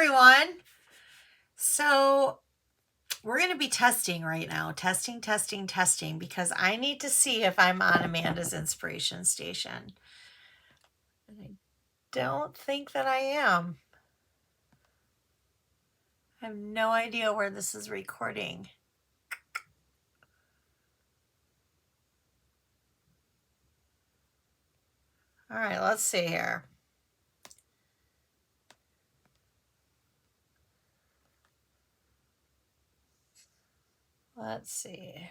everyone. So we're going to be testing right now. Testing, because I need to see if I'm on Amanda's Inspiration Station. And I don't think that I am. I have no idea where this is recording. All right, let's see here. Let's see.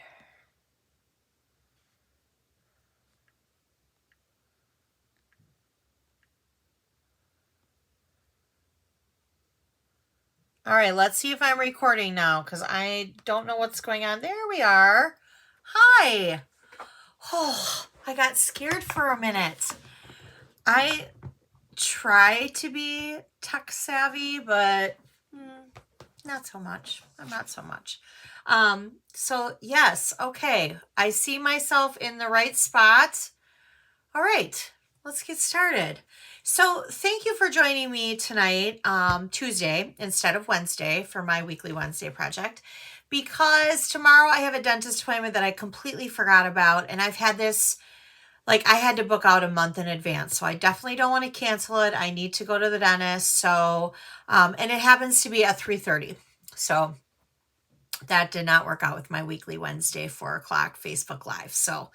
All right, let's see if I'm recording now because I don't know what's going on. There we are. Hi. Oh, I got scared for a minute. I try to be tech savvy, but not so much. I'm not so much. So yes, okay. I see myself in the right spot. All right, let's get started. So thank you for joining me tonight, Tuesday instead of Wednesday for my weekly Wednesday project, because tomorrow I have a dentist appointment that I completely forgot about. And I've had this, like I had to book out a month in advance. So I definitely don't want to cancel it. I need to go to the dentist. So, and it happens to be at 3:30. So that did not work out with my weekly Wednesday 4 o'clock Facebook Live. So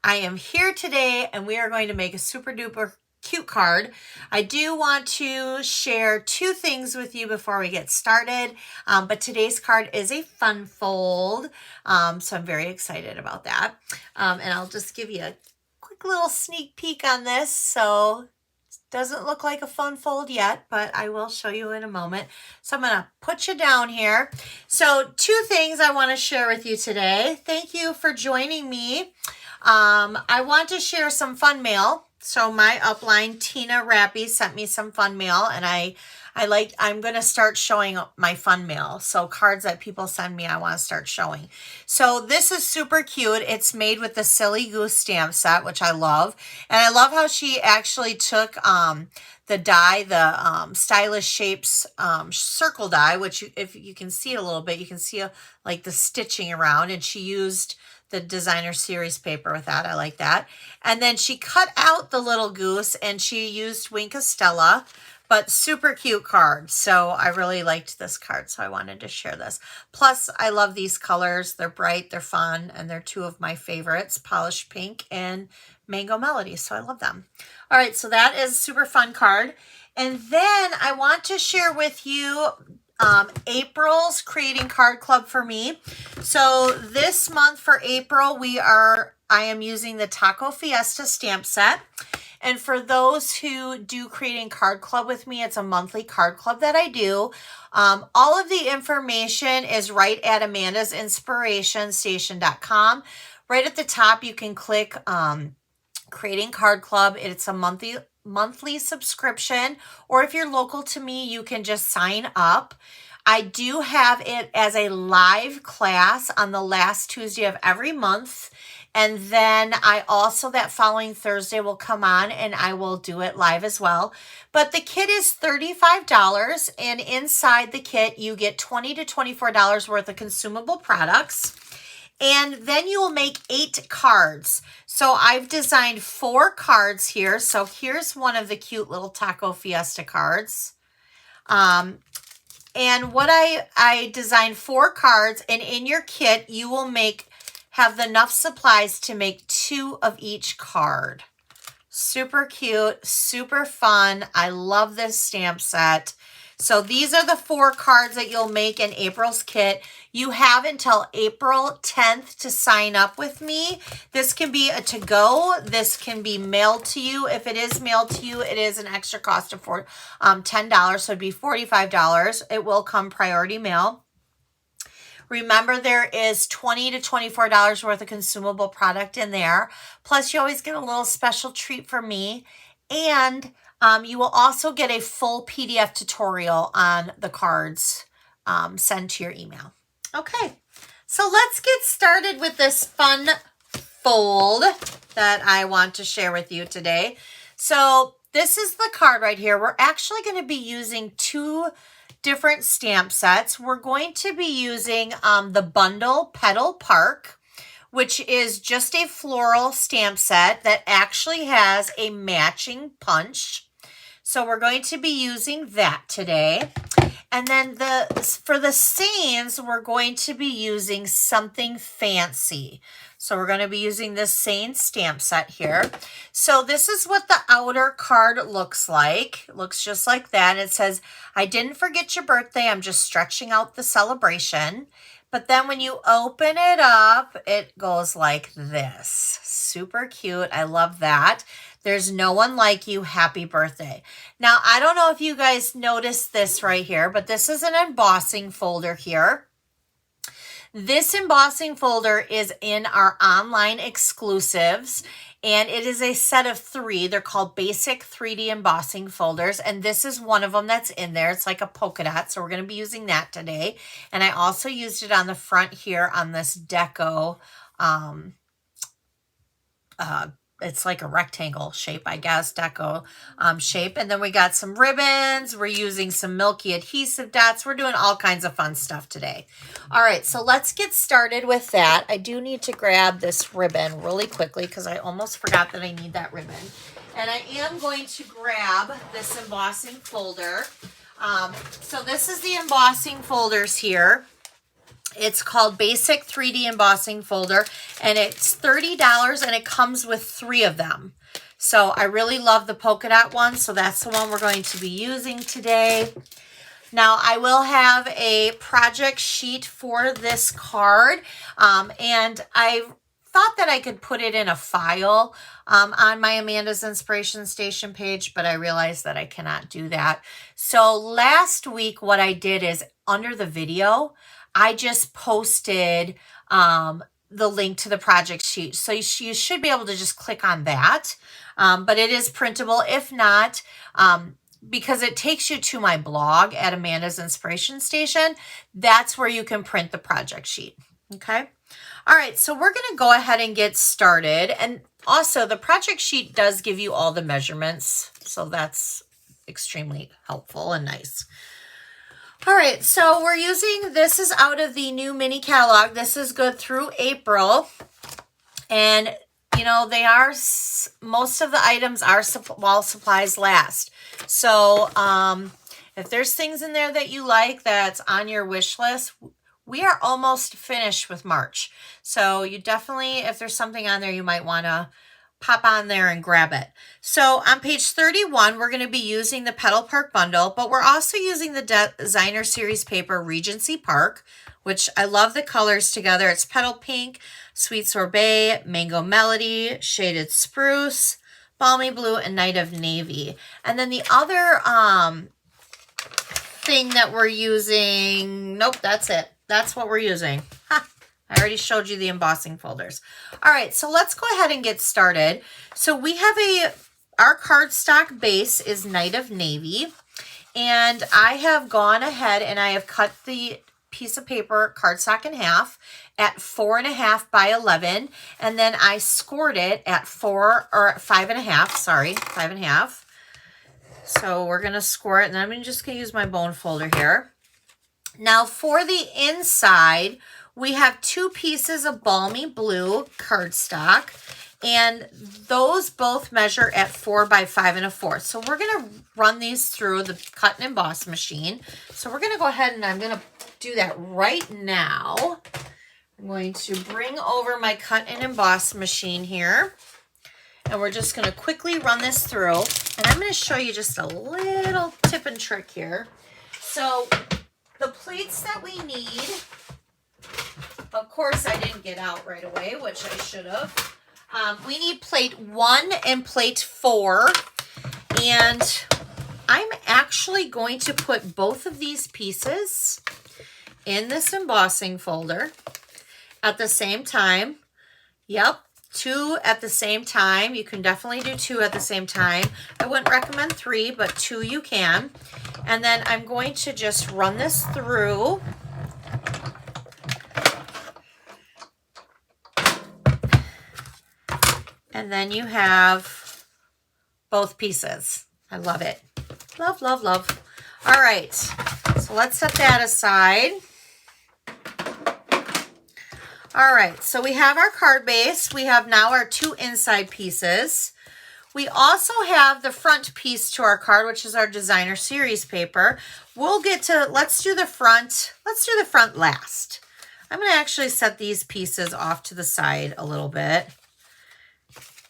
I am here today and we are going to make a super duper cute card. I do want to share two things with you before we get started, but today's card is a fun fold, so I'm very excited about that, and I'll just give you a quick little sneak peek on this. So it doesn't look like a fun fold yet, but I will show you in a moment. So I'm going to put you down here. So two things I want to share with you today. Thank you for joining me. I want to share some fun mail. So my upline, Tina Rappy, sent me some fun mail, and I'm going to start showing my fun mail. So cards that people send me, I want to start showing. So this is super cute. It's made with the Silly Goose stamp set, which I love. And I love how she actually took the die, the Stylish Shapes circle die, which if you can see it a little bit, you can see like the stitching around, and she used the designer series paper with that. I like that. And then she cut out the little goose and she used Wink of Stella, but super cute card. So I really liked this card, so I wanted to share this. Plus, I love these colors. They're bright, they're fun, and they're two of my favorites, Polished Pink and Mango Melody. So I love them. All right, so that is a super fun card. And then I want to share with you April's Creating Card Club for me. So this month for April, I am using the Taco Fiesta stamp set. And for those who do Creating Card Club with me, it's a monthly card club that I do. All of the information is right at amandasinspirationstation.com. Right at the top, you can click Creating Card Club. It's a monthly subscription, or if you're local to me, you can just sign up. I do have it as a live class on the last Tuesday of every month. And then I also, that following Thursday, will come on and I will do it live as well. But the kit is $35, and inside the kit, you get $20 to $24 worth of consumable products. And then you will make 8 cards. So I've designed 4 cards here. So here's one of the cute little Taco Fiesta cards. And what I designed 4 cards, and in your kit, you will have enough supplies to make 2 of each card. Super cute, super fun. I love this stamp set. So these are the 4 cards that you'll make in April's kit. You have until April 10th to sign up with me. This can be a to-go. This can be mailed to you. If it is mailed to you, it is an extra cost of $10, so it'd be $45. It will come priority mail. Remember, there is $20 to $24 worth of consumable product in there. Plus, you always get a little special treat from me. And you will also get a full PDF tutorial on the cards sent to your email. Okay, so let's get started with this fun fold that I want to share with you today. So this is the card right here. We're actually going to be using 2 different stamp sets. We're going to be using the bundle Petal Park, which is just a floral stamp set that actually has a matching punch. So we're going to be using that today. And then for the scenes, we're going to be using something fancy. So we're going to be using this Sane stamp set here. So this is what the outer card looks like. It looks just like that. It says, I didn't forget your birthday. I'm just stretching out the celebration. But then when you open it up, it goes like this. Super cute. I love that. There's no one like you. Happy birthday. Now, I don't know if you guys noticed this right here, but this is an embossing folder here. This embossing folder is in our online exclusives, and it is a set of 3. They're called basic 3D embossing folders, and this is one of them that's in there. It's like a polka dot, so we're going to be using that today. And I also used it on the front here on this deco. It's like a rectangle shape, I guess, deco shape. And then we got some ribbons. We're using some milky adhesive dots. We're doing all kinds of fun stuff today. All right, so let's get started with that. I do need to grab this ribbon really quickly because I almost forgot that I need that ribbon. And I am going to grab this embossing folder. So this is the embossing folders here. It's called Basic 3D Embossing Folder, and it's $30, and it comes with 3 of them. So I really love the polka dot one, so that's the one we're going to be using today. Now, I will have a project sheet for this card, and I thought that I could put it in a file on my Amanda's Inspiration Station page, but I realized that I cannot do that. So last week, what I did is under the video, I just posted the link to the project sheet. So you should be able to just click on that. But it is printable. If not, because it takes you to my blog at Amanda's Inspiration Station, that's where you can print the project sheet. Okay. All right. So we're going to go ahead and get started. And also the project sheet does give you all the measurements. So that's extremely helpful and nice. All right, so we're using, this is out of the new mini catalog. This is good through April. And, you know, they are, most of the items are while supplies last. So if there's things in there that you like that's on your wish list, we are almost finished with March. So you definitely, if there's something on there, you might want to pop on there and grab it. So on page 31, we're going to be using the Petal Park bundle, but we're also using the designer series paper Regency Park, which I love the colors together. It's Petal Pink, Sweet Sorbet, Mango Melody, Shaded Spruce, Balmy Blue, and Night of Navy. And then the other thing that we're using, nope, that's it. That's what we're using. Ha! I already showed you the embossing folders. All right, so let's go ahead and get started. So we have our cardstock base is Night of Navy, and I have gone ahead and I have cut the piece of paper cardstock in half at 4.5 by 11, and then I scored it at 5.5. Sorry, 5.5. So we're gonna score it, and I'm just gonna use my bone folder here. Now for the inside, we have 2 pieces of Balmy Blue cardstock, and those both measure at 4 by 5 1/4. So we're going to run these through the cut and emboss machine. So we're going to go ahead and I'm going to do that right now. I'm going to bring over my cut and emboss machine here, and we're just going to quickly run this through. And I'm going to show you just a little tip and trick here. So the plates that we need, of course, I didn't get out right away, which I should have. We need plate 1 and plate 4. And I'm actually going to put both of these pieces in this embossing folder at the same time. Yep, 2 at the same time. You can definitely do 2 at the same time. I wouldn't recommend 3, but 2 you can. And then I'm going to just run this through. And then you have both pieces. I love it. Love, love, love. All right. So So let's set that aside. All right, so we have our card base. We have now our 2 inside pieces. We also have the front piece to our card, which is our designer series paper. We'll get to, let's do the front last. I'm gonna actually set these pieces off to the side a little bit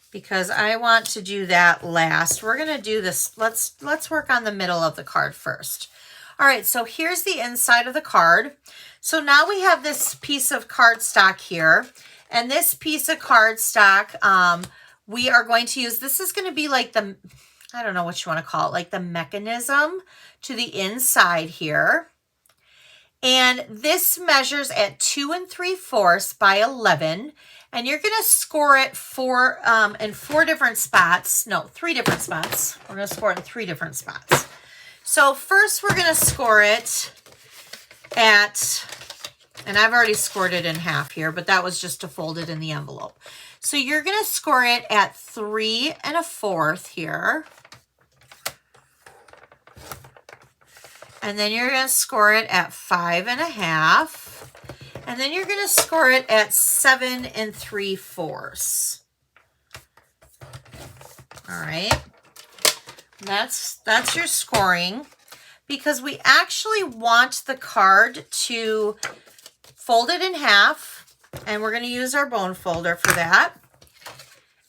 because I want to do that last. We're gonna do this, let's work on the middle of the card first. All right, so here's the inside of the card. So now we have this piece of cardstock here, and this piece of cardstock, we are going to use, this is going to be like the, I don't know what you want to call it, like the mechanism to the inside here. And this measures at 2 3/4 by 11. And you're going to score it in 4 different spots. No, 3 different spots. We're going to score it in 3 different spots. So first we're going to score it at, and I've already scored it in half here, but that was just to fold it in the envelope. So you're going to score it at 3 1/4 here. And then you're going to score it at 5 1/2. And then you're going to score it at 7 3/4. All right. That's your scoring, because we actually want the card to fold it in half, and we're going to use our bone folder for that.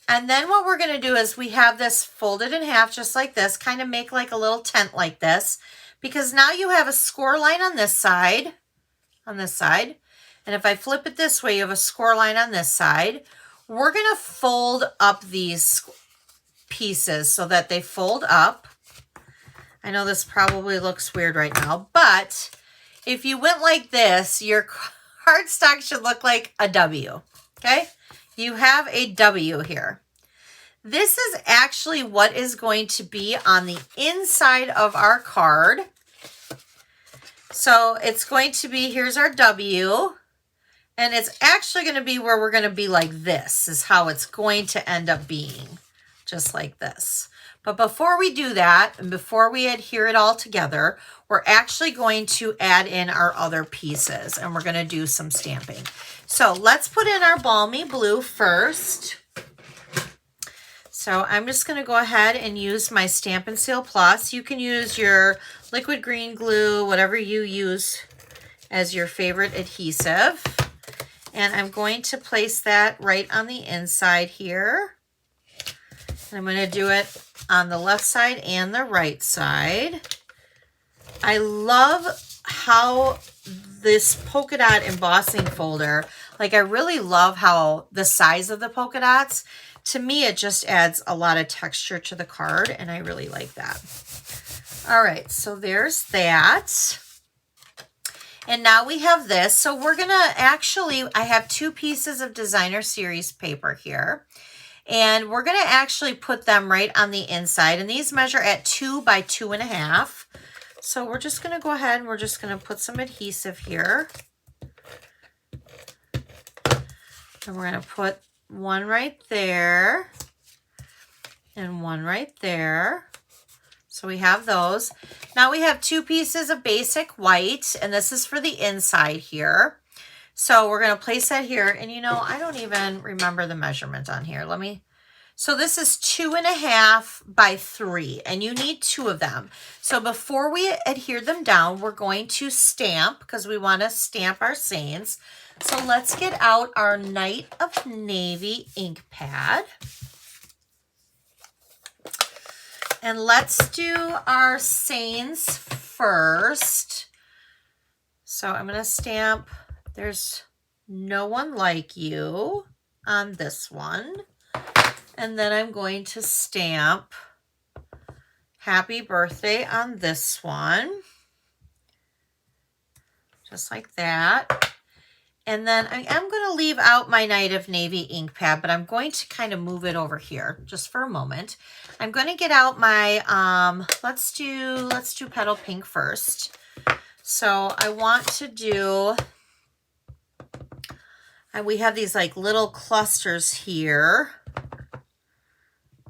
And then what we're going to do is we have this folded in half just like this, kind of make like a little tent like this, because now you have a score line on this side, and if I flip it this way, you have a score line on this side. We're going to fold up these pieces so that they fold up. I know this probably looks weird right now, but if you went like this, your cardstock should look like a W, okay? You have a W here. This is actually what is going to be on the inside of our card. So it's going to be, here's our W, and it's actually going to be where we're going to be like this, is how it's going to end up being, just like this. But before we do that, and before we adhere it all together, we're actually going to add in our other pieces, and we're going to do some stamping. So let's put in our balmy blue first. So I'm just going to go ahead and use my Stampin' Seal Plus. You can use your liquid green glue, whatever you use as your favorite adhesive. And I'm going to place that right on the inside here. And I'm going to do it on the left side and the right side. I love how this polka dot embossing folder, like I really love how the size of the polka dots, to me it just adds a lot of texture to the card, and I really like that. All right, so there's that. And now we have this. So we're gonna actually, I have 2 pieces of designer series paper here. And we're going to actually put them right on the inside. And these measure at 2 by 2 1/2. So we're just going to go ahead and we're just going to put some adhesive here. And we're going to put one right there and one right there. So we have those. Now we have 2 pieces of basic white, and this is for the inside here. So we're going to place that here. And you know, I don't even remember the measurement on here. So this is 2 1/2 by 3, and you need 2 of them. So before we adhere them down, we're going to stamp, because we want to stamp our sayings. So let's get out our Night of Navy ink pad. And let's do our sayings first. So I'm going to stamp There's No One Like You on this one. And then I'm going to stamp Happy Birthday on this one. Just like that. And then I am going to leave out my Night of Navy ink pad, but I'm going to kind of move it over here just for a moment. I'm going to get out my, let's do Petal Pink first. So I want to do, and we have these like little clusters here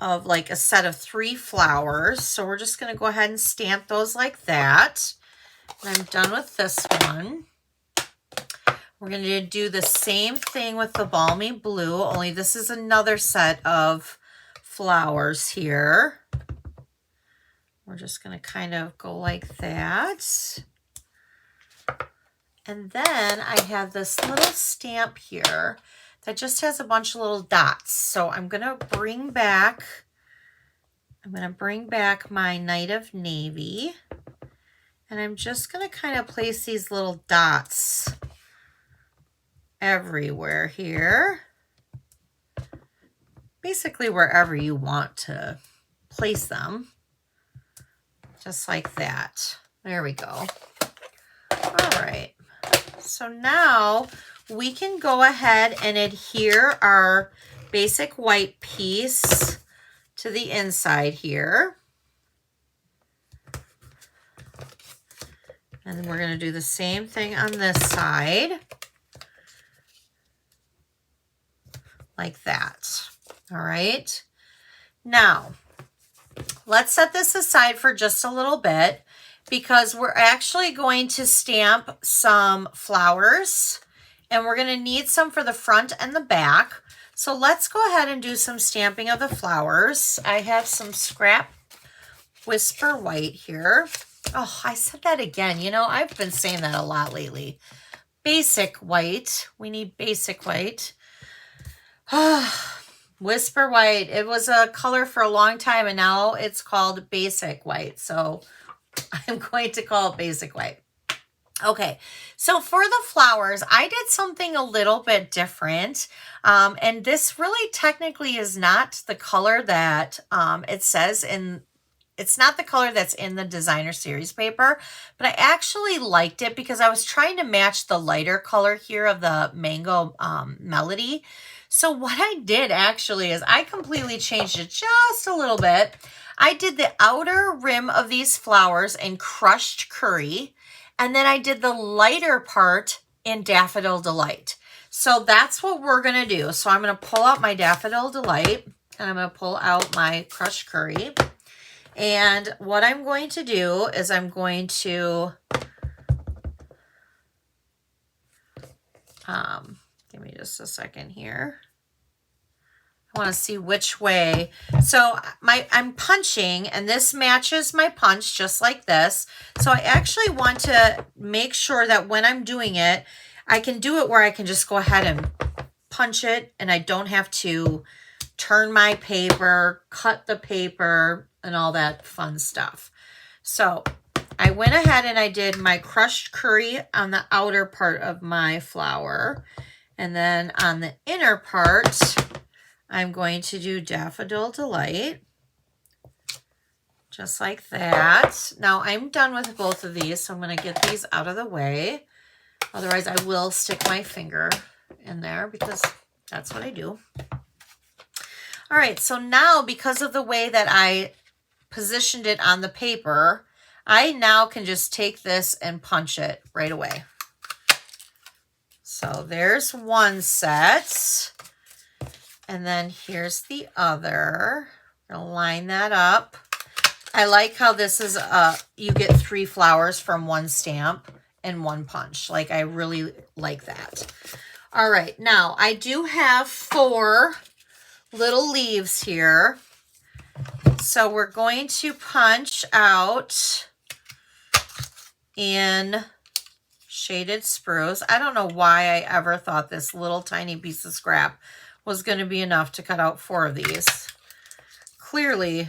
of like a set of 3 flowers. So we're just going to go ahead and stamp those like that. And I'm done with this one. We're going to do the same thing with the balmy blue, only this is another set of flowers here. We're just going to kind of go like that. And then I have this little stamp here that just has a bunch of little dots. So I'm going to bring back my Night of Navy. And I'm just going to kind of place these little dots everywhere here. Basically wherever you want to place them. Just like that. There we go. All right. So now we can go ahead and adhere our basic white piece to the inside here. And then we're going to do the same thing on this side. Like that. All right. Now, let's set this aside for just a little bit because we're actually going to stamp some flowers and we're going to need some for the front and the back. So let's go ahead and do some stamping of the flowers. I have some scrap Whisper White here. Oh, I said that again. You know, I've been saying that a lot lately. Basic white. We need basic white. Whisper White. It was a color for a long time and now it's called basic white. So I'm going to call it basic white. Okay, so for the flowers, I did something a little bit different. And this really technically is not the color that it says in, it's not the color that's in the designer series paper, but I actually liked it because I was trying to match the lighter color here of the mango melody. So what I did actually is I completely changed it just a little bit. I did the outer rim of these flowers in crushed curry, and then I did the lighter part in Daffodil Delight. So that's what we're going to do. So I'm going to pull out my Daffodil Delight, and I'm going to pull out my crushed curry. And what I'm going to do is I'm going to, give me just a second here. I want to see which way. So I'm punching and this matches my punch just like this. So I actually want to make sure that when I'm doing it, I can do it where I can just go ahead and punch it and I don't have to turn my paper, cut the paper, and all that fun stuff. So I went ahead and I did my crushed curry on the outer part of my flower. And then on the inner part, I'm going to do Daffodil Delight. Just like that. Now I'm done with both of these, so I'm going to get these out of the way. Otherwise I will stick my finger in there because that's what I do. All right, so now because of the way that I positioned it on the paper, I now can just take this and punch it right away. So there's one set. And then here's the other. I'm going to line that up. I like how this is, you get 3 flowers from one stamp and one punch. Like, I really like that. All right, now I do have 4 little leaves here. So we're going to punch out in Shaded Spruce. I don't know why I ever thought this little tiny piece of scrap was going to be enough to cut out 4 of these. Clearly,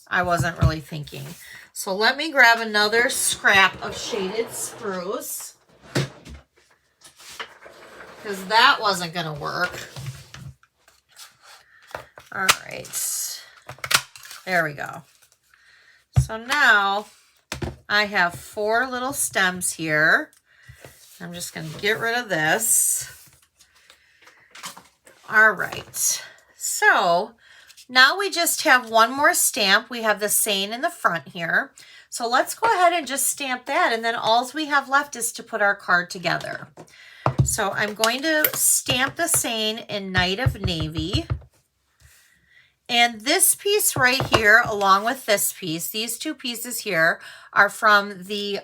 I wasn't really thinking. So let me grab another scrap of Shaded Spruce, because that wasn't going to work. All right. There we go. So now I have 4 little stems here. I'm just going to get rid of this. All right, so now we just have one more stamp. We have the seine in the front here. So let's go ahead and just stamp that. And then all we have left is to put our card together. So I'm going to stamp the seine in Night of Navy. And this piece right here, along with this piece, these two pieces here are from the,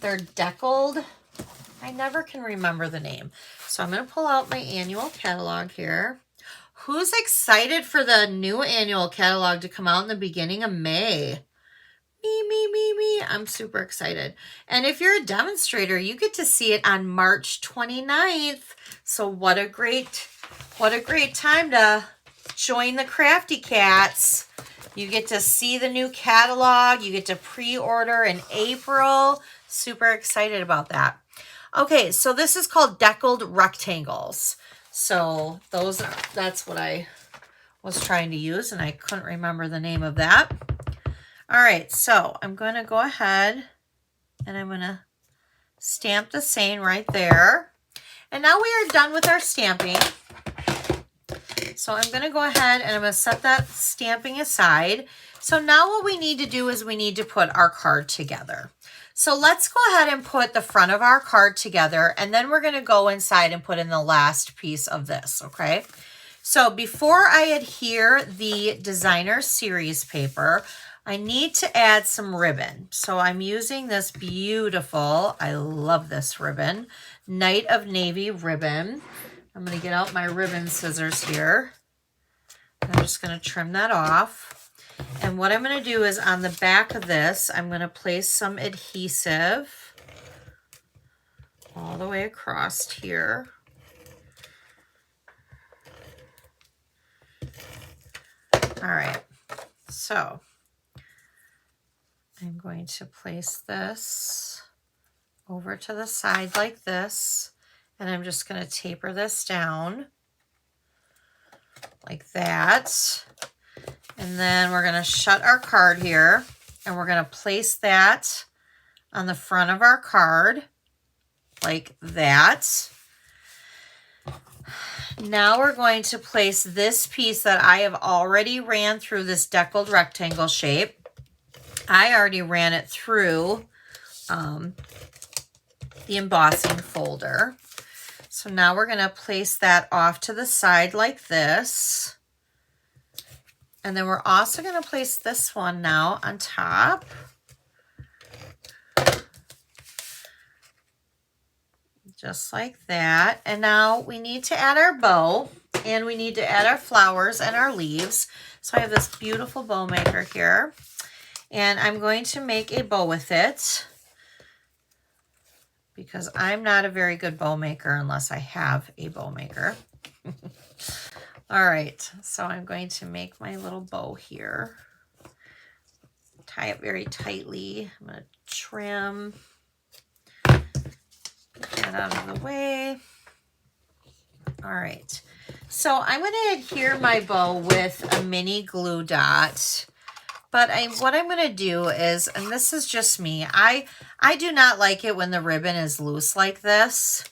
they're deckled. I never can remember the name. So I'm going to pull out my annual catalog here. Who's excited for the new annual catalog to come out in the beginning of May? Me. I'm super excited. And if you're a demonstrator, you get to see it on March 29th. So what a great time to join the Crafty Cats. You get to see the new catalog. You get to pre-order in April. Super excited about that. Okay, so this is called Deckled Rectangles. So that's what I was trying to use, and I couldn't remember the name of that. All right, so I'm going to go ahead and I'm going to stamp the saying right there. And now we are done with our stamping. So I'm going to go ahead and I'm going to set that stamping aside. So now what we need to do is we need to put our card together. So let's go ahead and put the front of our card together, and then we're going to go inside and put in the last piece of this, okay? So before I adhere the designer series paper, I need to add some ribbon. So I'm using this beautiful, I love this ribbon, Night of Navy ribbon. I'm going to get out my ribbon scissors here. I'm just going to trim that off. And what I'm going to do is on the back of this, I'm going to place some adhesive all the way across here. All right, so I'm going to place this over to the side like this, and I'm just going to taper this down like that. And then we're going to shut our card here, and we're going to place that on the front of our card like that. Now we're going to place this piece that I have already ran through this deckled rectangle shape. I already ran it through the embossing folder. So now we're going to place that off to the side like this. And then we're also going to place this one now on top. Just like that. And now we need to add our bow, and we need to add our flowers and our leaves. So I have this beautiful bow maker here, and I'm going to make a bow with it because I'm not a very good bow maker unless I have a bow maker. All right, so I'm going to make my little bow here. Tie it very tightly. I'm going to trim. Get out of the way. All right, so I'm going to adhere my bow with a mini glue dot. But what I'm going to do is, and this is just me, I do not like it when the ribbon is loose like this.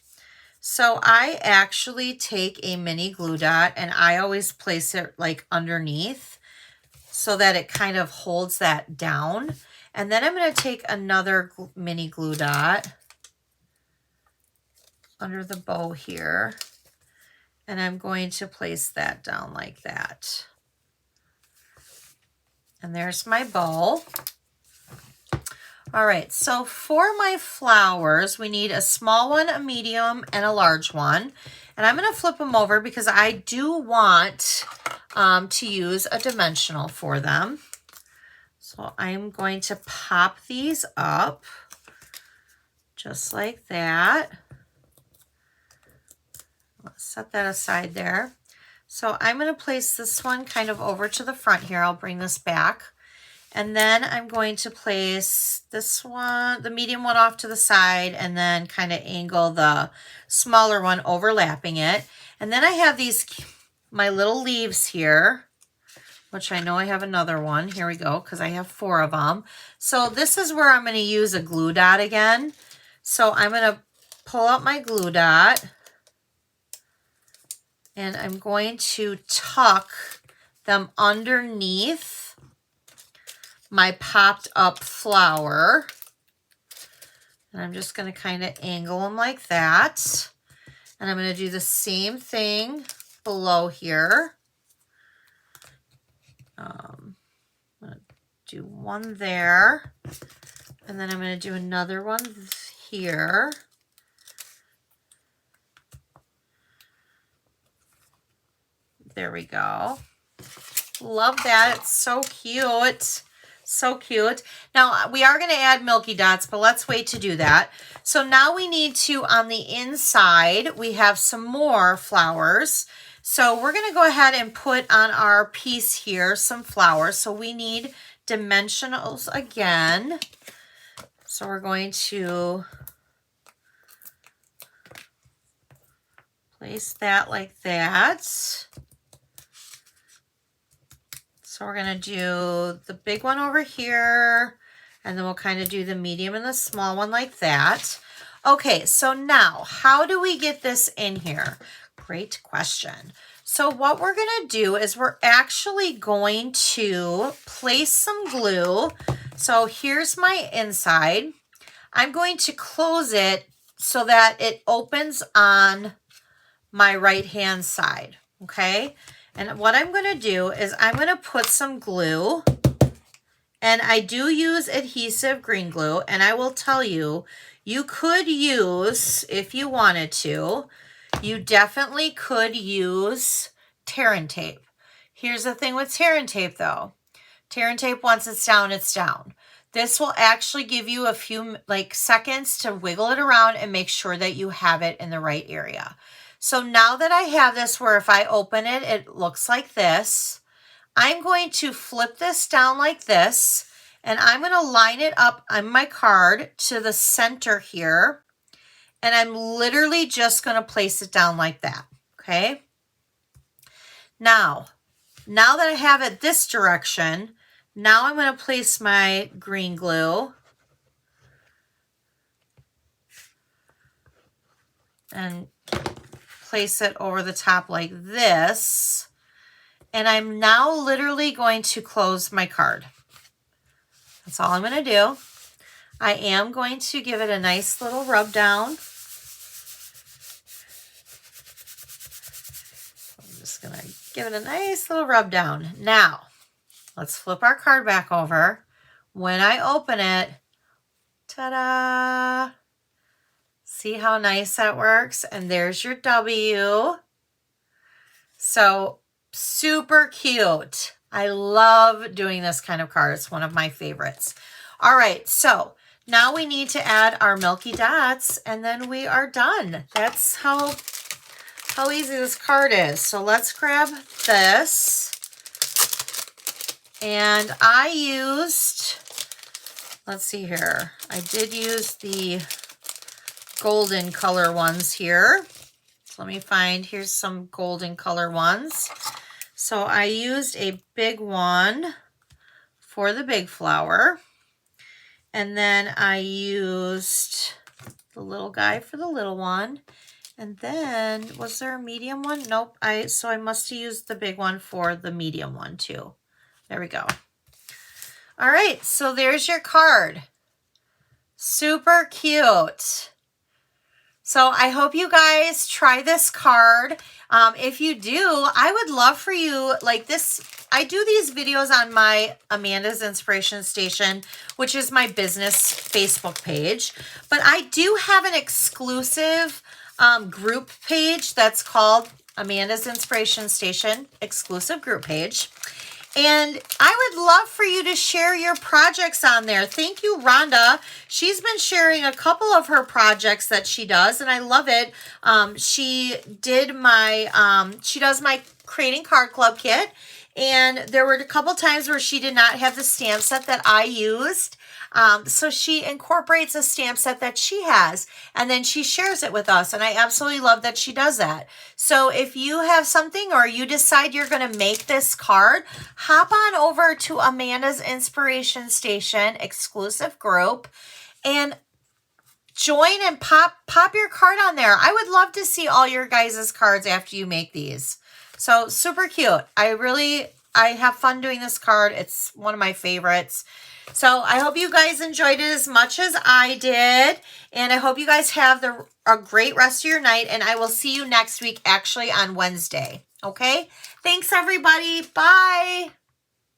So I actually take a mini glue dot, and I always place it like underneath so that it kind of holds that down. And then I'm going to take another mini glue dot under the bow here, and I'm going to place that down like that. And there's my bow. All right, so for my flowers, we need a small one, a medium, and a large one. And I'm going to flip them over because I do want to use a dimensional for them. So I'm going to pop these up just like that. Let's set that aside there. So I'm going to place this one kind of over to the front here. I'll bring this back. And then I'm going to place this one, the medium one, off to the side, and then kind of angle the smaller one overlapping it. And then I have my little leaves here, which I know I have another one. Here we go, because I have 4 of them. So this is where I'm going to use a glue dot again. So I'm going to pull out my glue dot, and I'm going to tuck them underneath my popped up flower. And I'm just going to kind of angle them like that. And I'm going to do the same thing below here. I'm going to do one there, and then I'm going to do another one here. There we go. Love that. It's so cute. So cute. Now, we are going to add Milky Dots, but let's wait to do that. So now we need to, on the inside, we have some more flowers. So we're going to go ahead and put on our piece here some flowers. So we need dimensionals again. So we're going to place that like that. So we're going to do the big one over here, and then we'll kind of do the medium and the small one like that. Okay, so now how do we get this in here? Great question. So what we're going to do is we're actually going to place some glue. So here's my inside. I'm going to close it so that it opens on my right-hand side, okay? And what I'm going to do is I'm going to put some glue, and I do use adhesive green glue, and I will tell you, you could use, if you wanted to, you definitely could use tear and tape. Here's the thing with tear and tape though. Tear and tape, once it's down, it's down. This will actually give you a few seconds to wiggle it around and make sure that you have it in the right area. So now that I have this where if I open it, it looks like this, I'm going to flip this down like this, and I'm going to line it up on my card to the center here, and I'm literally just going to place it down like that, okay? Now that I have it this direction, now I'm going to place my green glue and place it over the top like this, and I'm now literally going to close my card. That's all I'm going to do. I am going to give it a nice little rub down. I'm just going to give it a nice little rub down. Now, let's flip our card back over. When I open it, ta-da! See how nice that works? And there's your W. So super cute. I love doing this kind of card. It's one of my favorites. All right, so now we need to add our Milky Dots, and then we are done. That's how easy this card is. So let's grab this. And I used, let's see here. I did use the golden color ones here. So let me find, here's some golden color ones. So I used a big one for the big flower. And then I used the little guy for the little one. And then, was there a medium one? Nope. So I must have used the big one for the medium one too. There we go. All right, so there's your card. Super cute. So I hope you guys try this card. If you do, I would love for you, like this, I do these videos on my Amanda's Inspiration Station, which is my business Facebook page. But I do have an exclusive group page that's called Amanda's Inspiration Station exclusive group page. And I would love for you to share your projects on there. Thank you, Rhonda. She's been sharing a couple of her projects that she does, and I love it. She does my Creating Card Club kit, and there were a couple times where she did not have the stamp set that I used. So she incorporates a stamp set that she has, and then she shares it with us, and I absolutely love that she does that. So if you have something or you decide you're going to make this card, hop on over to Amanda's Inspiration Station exclusive group and join and pop your card on there. I would love to see all your guys' cards after you make these. So super cute. I have fun doing this card. It's one of my favorites. So I hope you guys enjoyed it as much as I did. And I hope you guys have a great rest of your night. And I will see you next week, actually on Wednesday. Okay? Thanks, everybody. Bye.